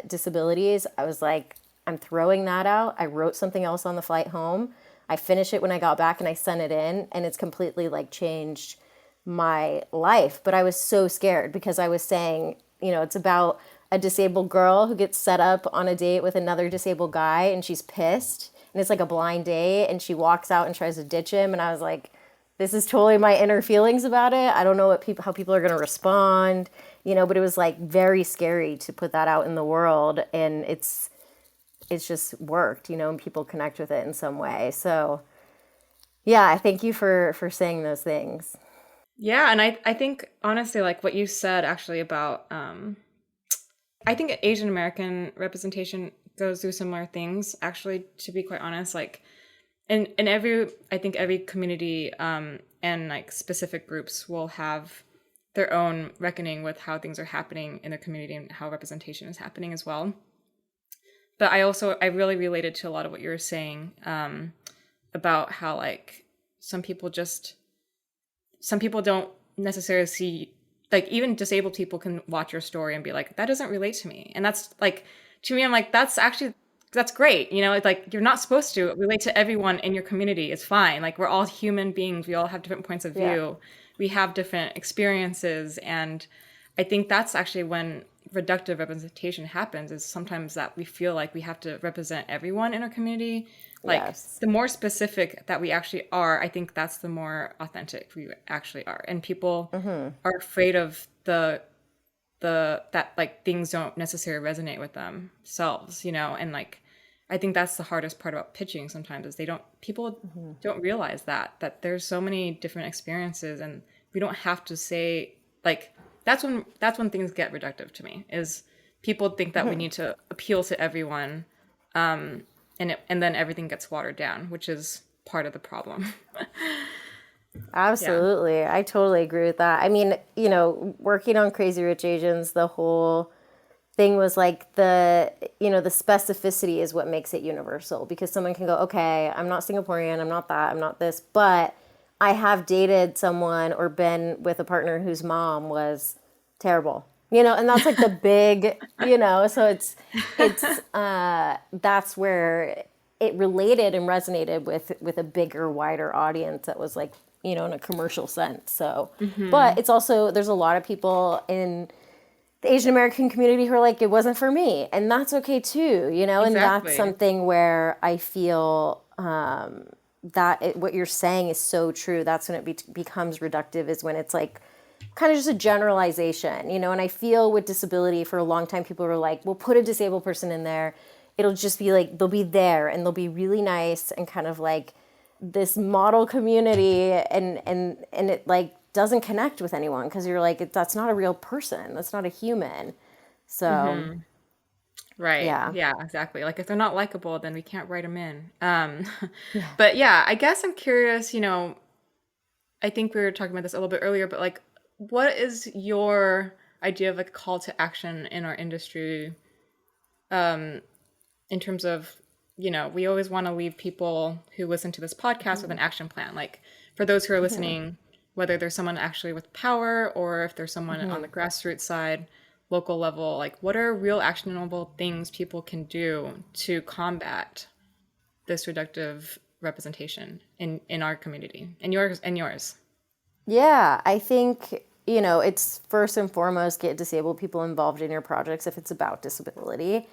disabilities, I was like, I'm throwing that out. I wrote something else on the flight home. I finished it when I got back and I sent it in, and it's completely like changed my life. But I was so scared because I was saying, it's about a disabled girl who gets set up on a date with another disabled guy, and she's pissed, and it's like a blind date, and she walks out and tries to ditch him. And I was like, this is totally my inner feelings about it. I don't know how people are going to respond, but it was like very scary to put that out in the world. And it's just worked, and people connect with it in some way. So yeah, I thank you for saying those things. Yeah. And I think honestly, like what you said actually about, I think Asian American representation goes through similar things, actually, to be quite honest. Like in I think every community and like specific groups will have their own reckoning with how things are happening in their community and how representation is happening as well. But I really related to a lot of what you were saying about how like some people don't necessarily see, like even disabled people can watch your story and be like, that doesn't relate to me. And that's like, to me, I'm like, that's great. It's like, you're not supposed to relate to everyone in your community. It's fine. Like, we're all human beings. We all have different points of view. Yeah. We have different experiences. And I think that's actually when reductive representation happens, is sometimes that we feel like we have to represent everyone in our community. Like, yes. The more specific that we actually are, I think that's the more authentic we actually are. And people are afraid of that like things don't necessarily resonate with themselves, and like I think that's the hardest part about pitching sometimes, is people don't realize that there's so many different experiences, and we don't have to say, like, that's when things get reductive to me, is people think that we need to appeal to everyone, and then everything gets watered down, which is part of the problem. Absolutely. Yeah. I totally agree with that. I mean, working on Crazy Rich Asians, the whole thing was like the specificity is what makes it universal, because someone can go, okay, I'm not Singaporean, I'm not that, I'm not this, but I have dated someone or been with a partner whose mom was terrible, and that's like the big, so it's that's where it related and resonated with a bigger, wider audience that was like, in a commercial sense. So, but it's also, there's a lot of people in the Asian American community who are like, it wasn't for me. And that's okay too, Exactly. And that's something where I feel what you're saying is so true. That's when it becomes reductive, is when it's like kind of just a generalization, and I feel with disability for a long time, people were like, we'll put a disabled person in there. It'll just be like, they'll be there and they'll be really nice and kind of like this model community, and it like doesn't connect with anyone, because you're like, that's not a real person, that's not a human. So right, yeah, exactly. Like, if they're not likable, then we can't write them in. But yeah, I guess I'm curious, I think we were talking about this a little bit earlier, but like, what is your idea of like call to action in our industry, in terms of, we always want to leave people who listen to this podcast with an action plan. Like, for those who are listening, whether there's someone actually with power or if there's someone on the grassroots side, local level, like what are real actionable things people can do to combat this reductive representation in our community and yours? Yeah, I think, it's first and foremost get disabled people involved in your projects if it's about disability.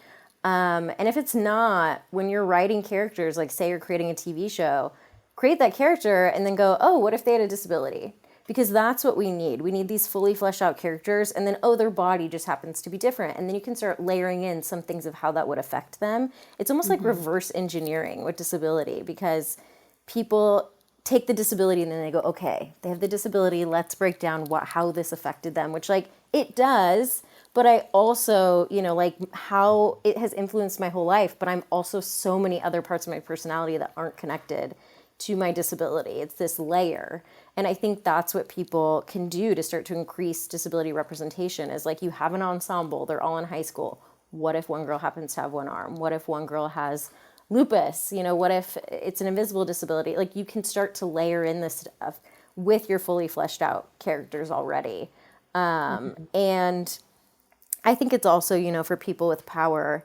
And if it's not, when you're writing characters, like say you're creating a TV show, create that character and then go, oh, what if they had a disability? Because that's what we need. We need these fully fleshed out characters, and then, oh, their body just happens to be different. And then you can start layering in some things of how that would affect them. It's almost like reverse engineering with disability, because people take the disability and then they go, okay, they have the disability, let's break down how this affected them, which like it does, but I also, like how it has influenced my whole life, but I'm also so many other parts of my personality that aren't connected to my disability. It's this layer. And I think that's what people can do to start to increase disability representation is like you have an ensemble, they're all in high school. What if one girl happens to have one arm? What if one girl has lupus? What if it's an invisible disability? Like you can start to layer in this stuff with your fully fleshed out characters already. And I think it's also, for people with power,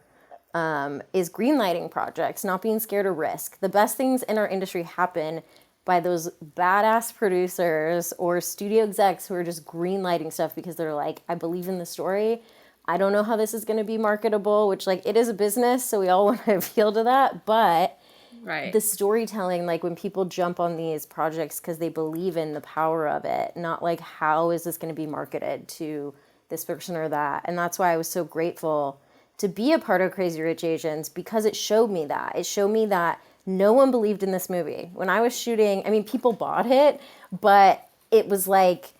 is greenlighting projects, not being scared of risk. The best things in our industry happen by those badass producers or studio execs who are just greenlighting stuff because they're like, I believe in the story. I don't know how this is going to be marketable, which like it is a business, so we all want to appeal to that. But Right. the storytelling, like when people jump on these projects because they believe in the power of it, not like how is this going to be marketed to this person or that. And that's why I was so grateful to be a part of Crazy Rich Asians, because it showed me that. It showed me that no one believed in this movie. When I was shooting, I mean, people bought it, but it was like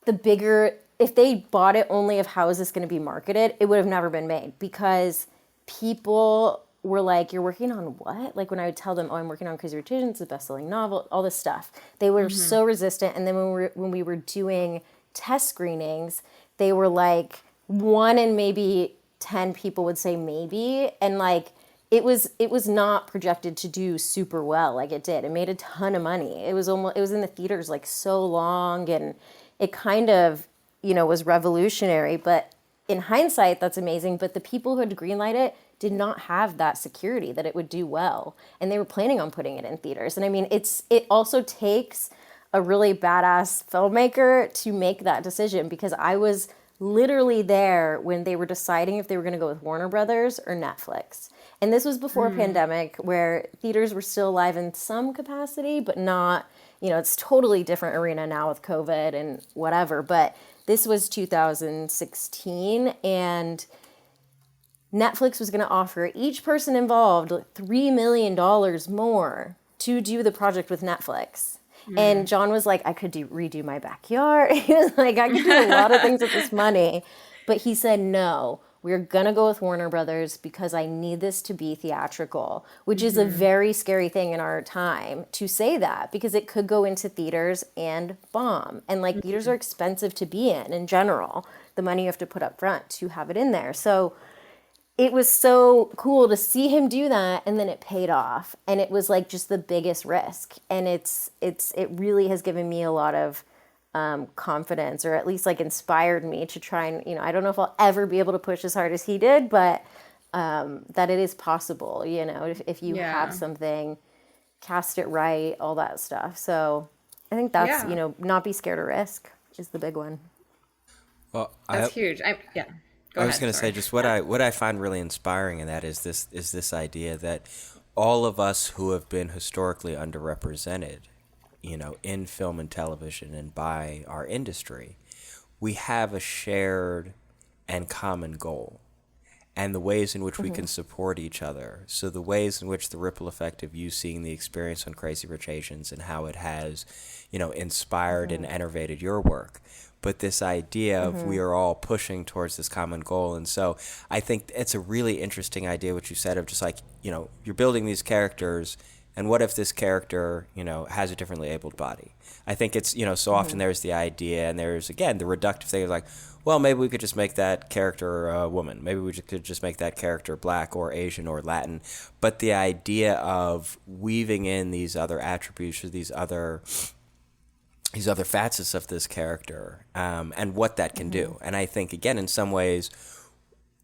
if they bought it only of how is this going to be marketed, it would have never been made, because people were like, you're working on what? Like when I would tell them, oh, I'm working on Crazy Rich Asians, it's a best-selling novel, all this stuff. They were so resistant. And then when we were doing test screenings, they were like, 1 in maybe 10 people would say maybe. And like, it was not projected to do super well like it did. It made a ton of money. It was in the theaters like so long, and it kind of, was revolutionary. But in hindsight, that's amazing. But the people who had greenlight it did not have that security that it would do well. And they were planning on putting it in theaters. And I mean, it also takes a really badass filmmaker to make that decision, because I was literally there when they were deciding if they were going to go with Warner Brothers or Netflix. And this was before a pandemic where theaters were still alive in some capacity, but not, it's totally different arena now with COVID and whatever. But this was 2016, and Netflix was going to offer each person involved $3 million more to do the project with Netflix. And John was like, I could redo my backyard. He was like, I could do a lot of things with this money. But he said, no, we're going to go with Warner Brothers because I need this to be theatrical, which is a very scary thing in our time to say that, because it could go into theaters and bomb. And like theaters are expensive to be in general, the money you have to put up front to have it in there. So it was so cool to see him do that, and then it paid off, and it was like just the biggest risk. And it really has given me a lot of confidence, or at least like inspired me to try and, I don't know if I'll ever be able to push as hard as he did, but that it is possible, if you have something, cast it right, all that stuff. So I think that's, not be scared of risk is the big one. Well, That's huge. I was going to say, just what I find really inspiring in that is this idea that all of us who have been historically underrepresented, in film and television and by our industry, we have a shared and common goal, and the ways in which we can support each other. So the ways in which the ripple effect of you seeing the experience on Crazy Rich Asians and how it has, inspired and enervated your work. But this idea of we are all pushing towards this common goal. And so I think it's a really interesting idea, what you said, of just like, you're building these characters, and what if this character, has a differently abled body? I think it's, so often there's the idea, and there's, again, the reductive thing of like, well, maybe we could just make that character a woman. Maybe we could just make that character Black or Asian or Latin. But the idea of weaving in these other attributes or these other these other facets of this character, and what that can do. And I think, again, in some ways,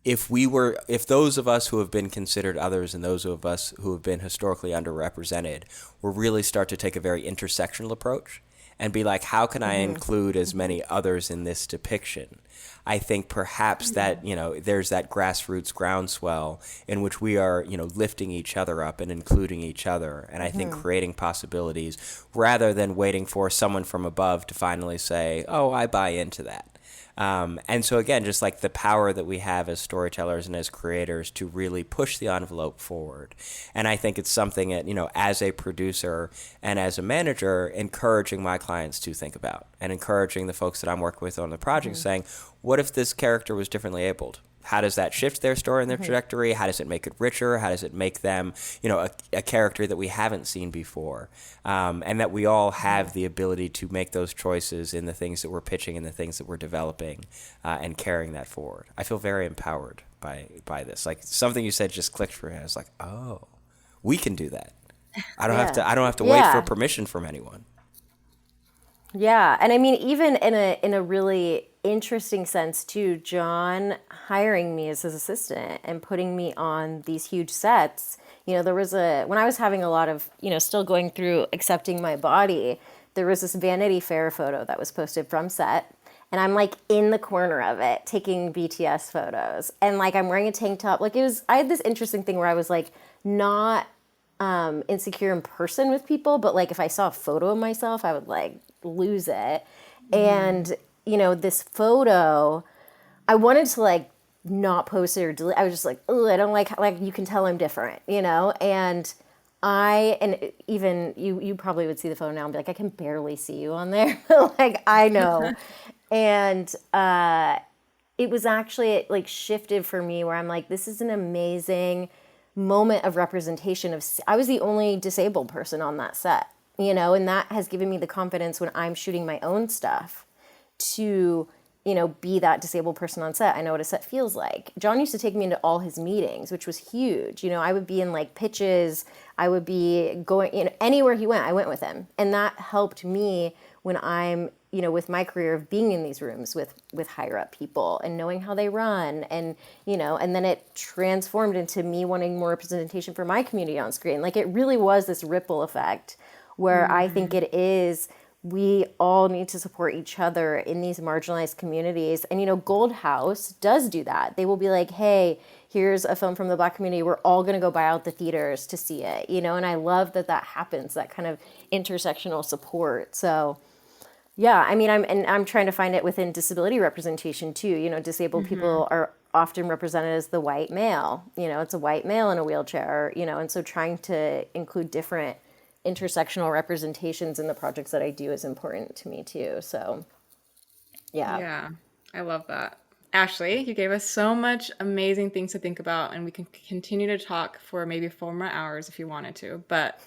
if those of us who have been considered others and those of us who have been historically underrepresented will really start to take a very intersectional approach and be like, how can I include as many others in this depiction? I think perhaps that, there's that grassroots groundswell in which we are, lifting each other up and including each other. And I think creating possibilities rather than waiting for someone from above to finally say, oh, I buy into that. And so again, just like the power that we have as storytellers and as creators to really push the envelope forward. And I think it's something that, as a producer and as a manager, encouraging my clients to think about and encouraging the folks that I'm working with on the project saying, what if this character was differently abled? How does that shift their story and their trajectory? How does it make it richer? How does it make them, a character that we haven't seen before? And that we all have the ability to make those choices in the things that we're pitching and the things that we're developing, and carrying that forward. I feel very empowered by this. Like, something you said just clicked for me. I was like, oh, we can do that. I don't have to wait for permission from anyone. Yeah, and I mean, even in a really interesting sense too, John hiring me as his assistant and putting me on these huge sets. There was when I was having a lot of, still going through accepting my body, there was this Vanity Fair photo that was posted from set, and I'm like in the corner of it taking BTS photos, and like I'm wearing a tank top. Like I had this interesting thing where I was like not insecure in person with people, but like if I saw a photo of myself, I would like lose it. And this photo, I wanted to like not post it or delete. I was just like, oh, I don't like you can tell I'm different, and even you probably would see the photo now and be like, I can barely see you on there. Like, I know. And it was actually, it like shifted for me where I'm like, this is an amazing moment of representation I was the only disabled person on that set, and that has given me the confidence when I'm shooting my own stuff to, be that disabled person on set. I know what a set feels like. John used to take me into all his meetings, which was huge. I would be in like pitches, I would be going, anywhere he went, I went with him. And that helped me when I'm, with my career of being in these rooms with higher up people and knowing how they run, and, and then it transformed into me wanting more representation for my community on screen. Like, it really was this ripple effect where I think it is, we all need to support each other in these marginalized communities. And, Gold House does do that. They will be like, hey, here's a film from the Black community. We're all going to go buy out the theaters to see it, and I love that happens, that kind of intersectional support. So, yeah, I mean, I'm trying to find it within disability representation too. Disabled people are often represented as the white male. It's a white male in a wheelchair, and so trying to include different intersectional representations in the projects that I do is important to me too. So, yeah. Yeah, I love that. Ashley, you gave us so much amazing things to think about, and we can continue to talk for maybe 4 more hours if you wanted to. But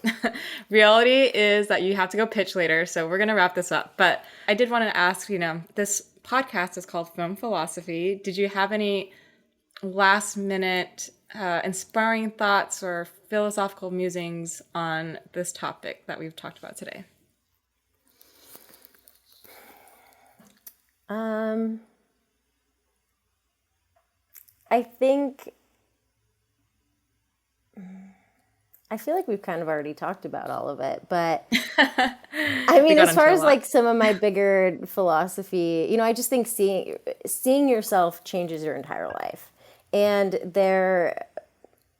reality is that you have to go pitch later, so we're going to wrap this up. But I did want to ask, this podcast is called Film Philosophy. Did you have any last minute inspiring thoughts or philosophical musings on this topic that we've talked about today? I feel like we've kind of already talked about all of it, but I mean, as far as like some of my bigger philosophy, I just think seeing yourself changes your entire life. And there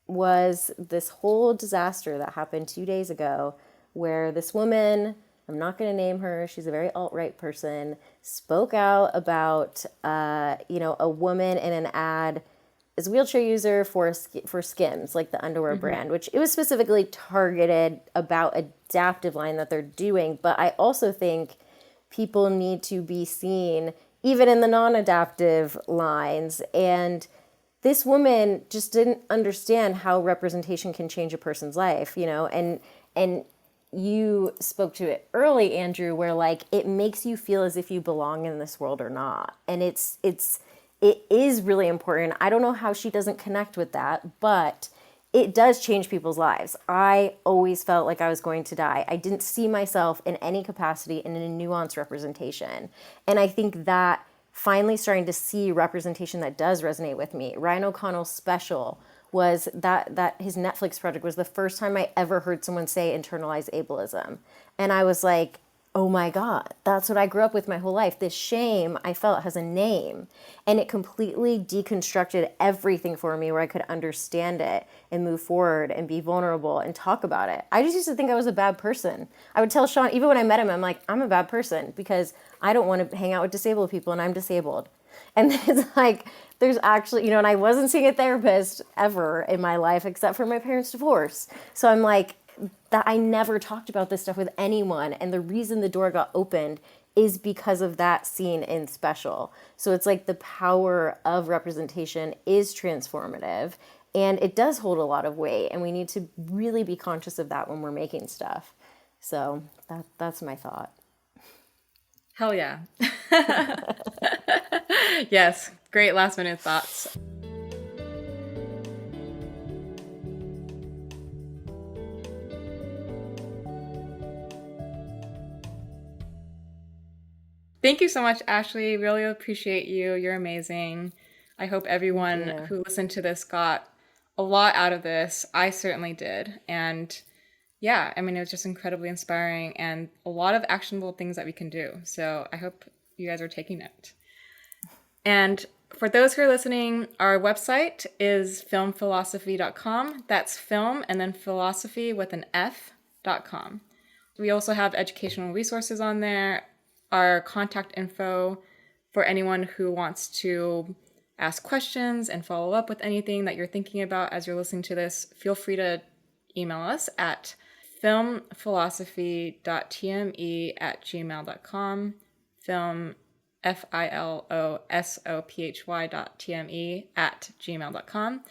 was this whole disaster that happened 2 days ago where this woman, I'm not going to name her, she's a very alt-right person, spoke out about, a woman in an ad as a wheelchair user for Skims, like the underwear brand, which it was specifically targeted about adaptive line that they're doing. But I also think people need to be seen even in the non-adaptive lines. And this woman just didn't understand how representation can change a person's life, and you spoke to it early, Andrew, where like it makes you feel as if you belong in this world or not. And it is really important. I don't know how she doesn't connect with that, but it does change people's lives. I always felt like I was going to die. I didn't see myself in any capacity in a nuanced representation. And I think that finally starting to see representation that does resonate with me. Ryan O'Connell's special was that his Netflix project was the first time I ever heard someone say internalized ableism. And I was like, oh my God, that's what I grew up with my whole life. This shame I felt has a name. And it completely deconstructed everything for me where I could understand it and move forward and be vulnerable and talk about it. I just used to think I was a bad person. I would tell Sean, even when I met him, I'm like, I'm a bad person because I don't want to hang out with disabled people and I'm disabled. And it's like, there's actually, and I wasn't seeing a therapist ever in my life except for my parents' divorce. So I'm like, that I never talked about this stuff with anyone. And the reason the door got opened is because of that scene in Special. So it's like the power of representation is transformative and it does hold a lot of weight. And we need to really be conscious of that when we're making stuff. So that's my thought. Hell yeah. Yes, great last minute thoughts. Thank you so much, Ashley. Really appreciate you. You're amazing. I hope everyone who listened to this got a lot out of this. I certainly did. And yeah, I mean, it was just incredibly inspiring and a lot of actionable things that we can do. So I hope you guys are taking note. And for those who are listening, our website is filmphilosophy.com. That's film and then philosophy with an F.com. We also have educational resources on there, our contact info for anyone who wants to ask questions and follow up with anything that you're thinking about as you're listening to this. Feel free to email us at filmphilosophy.tme@gmail.com. Film filosophy.tme@gmail.com.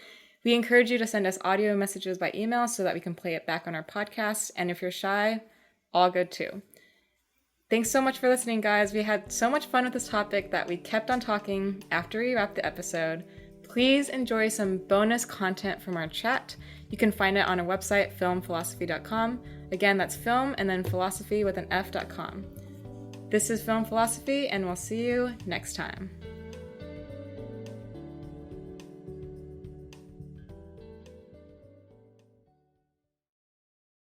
We encourage you to send us audio messages by email so that we can play it back on our podcast. And if you're shy, all good too. Thanks so much for listening, guys. We had so much fun with this topic that we kept on talking after we wrapped the episode. Please enjoy some bonus content from our chat. You can find it on our website, filmphilosophy.com. Again, that's film and then philosophy with an F.com. This is Film Philosophy, and we'll see you next time.